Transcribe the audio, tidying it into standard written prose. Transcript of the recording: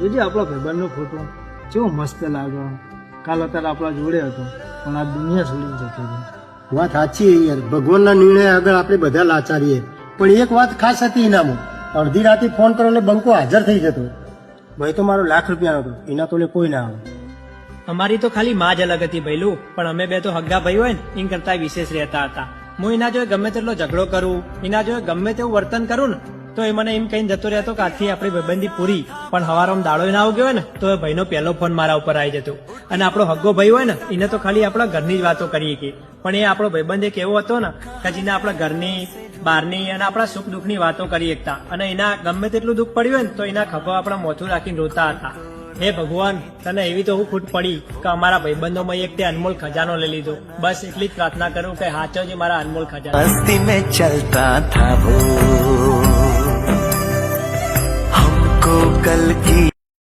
જોજે આપણા ભાઈબંધનો ફોટો કેવો મસ્ત લાગે. કાલ અત્યારે આપણા જોડે હતો પણ આ દુનિયા છોડીને જતો રહ્યો. વાત સાચી યાર, ભગવાનના નિર્ણય આગળ આપણે બધા લાચારીએ. પણ એક વાત ખાસ હતી એનામાં, અડધી રાતે ફોન કરો એટલે બંકો હાજર થઈ જતો. ભાઈ તો મારો ₹1,00,000 હતો, એના તોલે કોઈ ના આવે. અમારી તો ખાલી માં જ અલગ હતી ભઈલું, પણ અમે બે તો હગ્ગા ભાઈ હોય ને એન કરતા વિશેષ રહેતા હતા. હું એના જોડે ગમે તેટલો ઝઘડો કરું, એના જોડે ગમે તેવું વર્તન કરું ને તો એ મને એમ કહીને જતો રહેતો કે આથી આપણી ભાઈબંધી પૂરી. પણ હવારમાં દાડો ના આવ ગયો હોય ને તો એ ભાઈનો પહેલો ફોન મારા ઉપર આવી જતો. અને આપણો હગ્ગો ભાઈ હોય ને એને તો ખાલી આપણા ઘરની જ વાતો કરીએ કે, પણ એ આપણો ભાઈબંધ એક એવો હતો ને કે જેને આપણા ઘરની, બહારની અને આપણા સુખ દુઃખની વાતો કરી શકતા. અને એના ગમે તેટલું દુઃખ પડ્યું હોય ને તો એના ખભા આપણા મોથું રાખીને રોતા હતા. હે ભગવાન, તને એવી તો હું ખૂટ પડી કે અમારા ભાઈબંધોમાં એક તે અનમોલ ખજાનો લઈ લીધો. બસ એટલી જ પ્રાર્થના કરું કે હાચો જ મારા અનમોલ ખજાનો. मस्ती में चलता था वो, हमको कल की